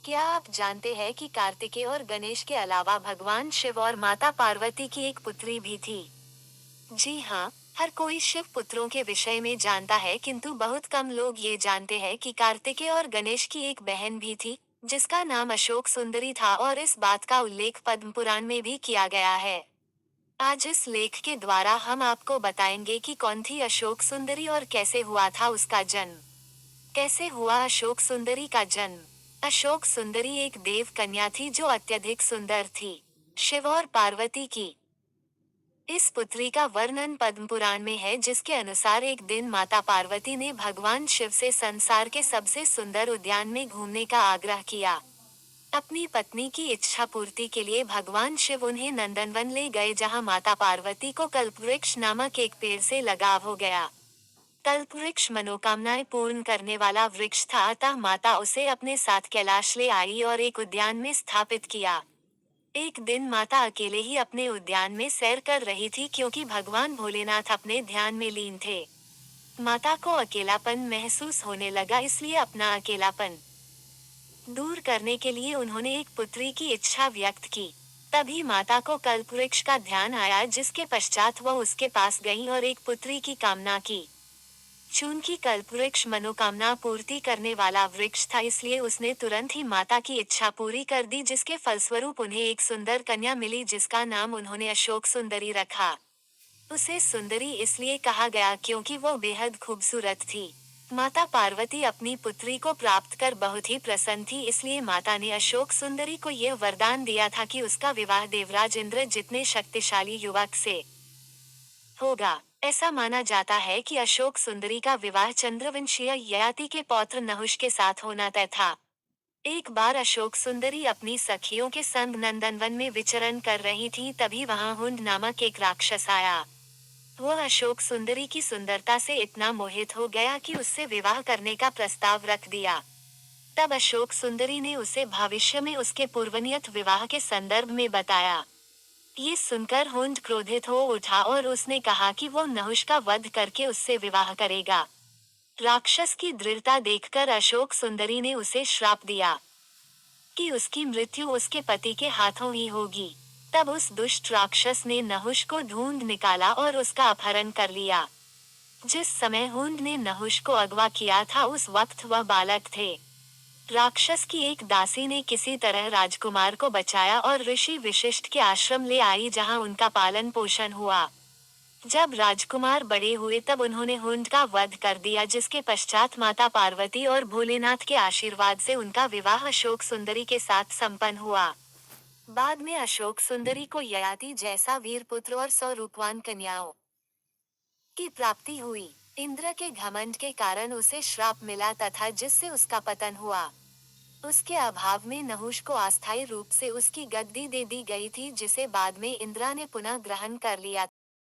क्या आप जानते हैं कि कार्तिकेय और गणेश के अलावा भगवान शिव और माता पार्वती की एक पुत्री भी थी? जी हाँ, हर कोई शिव पुत्रों के विषय में जानता है, किंतु बहुत कम लोग ये जानते हैं कि कार्तिकेय और गणेश की एक बहन भी थी, जिसका नाम अशोक सुंदरी था, और इस बात का उल्लेख पद्म पुराण में भी किया गया है। आज इस लेख के द्वारा हम आपको बताएंगे कि कौन थी अशोक सुंदरी और कैसे हुआ था उसका जन्म। कैसे हुआ अशोक सुंदरी का जन्म? अशोक सुंदरी एक देव कन्या थी जो अत्यधिक सुंदर थी। शिव और पार्वती की इस पुत्री का वर्णन पद्म पुराण में है, जिसके अनुसार एक दिन माता पार्वती ने भगवान शिव से संसार के सबसे सुंदर उद्यान में घूमने का आग्रह किया। अपनी पत्नी की इच्छा पूर्ति के लिए भगवान शिव उन्हें नंदनवन ले गए, जहां माता पार्वती को कल्पवृक्ष नामक एक पेड़ से लगाव हो गया। कल्पवृक्ष मनोकामनाएं पूर्ण करने वाला वृक्ष था, अतः माता उसे अपने साथ कैलाश ले आई और एक उद्यान में स्थापित किया। एक दिन माता अकेले ही अपने उद्यान में सैर कर रही थी, क्योंकि भगवान भोलेनाथ अपने ध्यान में लीन थे। माता को अकेलापन महसूस होने लगा, इसलिए अपना अकेलापन दूर करने के लिए उन्होंने एक पुत्री की इच्छा व्यक्त की। तभी माता को कल्पवृक्ष का ध्यान आया, जिसके पश्चात वह उसके पास गई और एक पुत्री की कामना की। चूंकि कल्पवृक्ष मनोकामना पूर्ति करने वाला वृक्ष था, इसलिए उसने तुरंत ही माता की इच्छा पूरी कर दी, जिसके फलस्वरूप उन्हें एक सुंदर कन्या मिली, जिसका नाम उन्होंने अशोक सुंदरी रखा। उसे सुंदरी इसलिए कहा गया क्योंकि वो बेहद खूबसूरत थी। माता पार्वती अपनी पुत्री को प्राप्त कर बहुत ही प्रसन्न थी, इसलिए माता ने अशोक सुंदरी को यह वरदान दिया था कि उसका विवाह देवराज इंद्र जितने शक्तिशाली युवक से होगा। ऐसा माना जाता है कि अशोक सुंदरी का विवाह चंद्रवंशीय ययाति के पौत्र नहुष के साथ होना तय था। एक बार अशोक सुंदरी अपनी सखियों के संग नंदनवन में विचरण कर रही थी, तभी वहां हुंड नामक एक राक्षस आया। वह अशोक सुंदरी की सुंदरता से इतना मोहित हो गया कि उससे विवाह करने का प्रस्ताव रख दिया। तब अशोक सुंदरी ने उसे भविष्य में उसके पूर्वनियत विवाह के संदर्भ में बताया। ये सुनकर हुंड क्रोधित हो उठा और उसने कहा कि वो नहुष का वध करके उससे विवाह करेगा। राक्षस की दृढ़ता देखकर अशोक सुंदरी ने उसे श्राप दिया कि उसकी मृत्यु उसके पति के हाथों ही होगी। तब उस दुष्ट राक्षस ने नहुष को ढूंढ निकाला और उसका अपहरण कर लिया। जिस समय हुंड ने नहुष को अगवा किया था, उस वक्त वह बालक थे। राक्षस की एक दासी ने किसी तरह राजकुमार को बचाया और ऋषि विशिष्ट के आश्रम ले आई, जहां उनका पालन पोषण हुआ। जब राजकुमार बड़े हुए तब उन्होंने हुंड का वध कर दिया, जिसके पश्चात माता पार्वती और भोलेनाथ के आशीर्वाद से उनका विवाह अशोक सुंदरी के साथ संपन्न हुआ। बाद में अशोक सुंदरी को ययाति जैसा वीर पुत्र और 100 रूपवान कन्याओं की प्राप्ति हुई। इंद्र के घमंड के कारण उसे श्राप मिला तथा जिससे उसका पतन हुआ। उसके अभाव में नहुष को अस्थायी रूप से उसकी गद्दी दे दी गई थी, जिसे बाद में इंद्रा ने पुनः ग्रहण कर लिया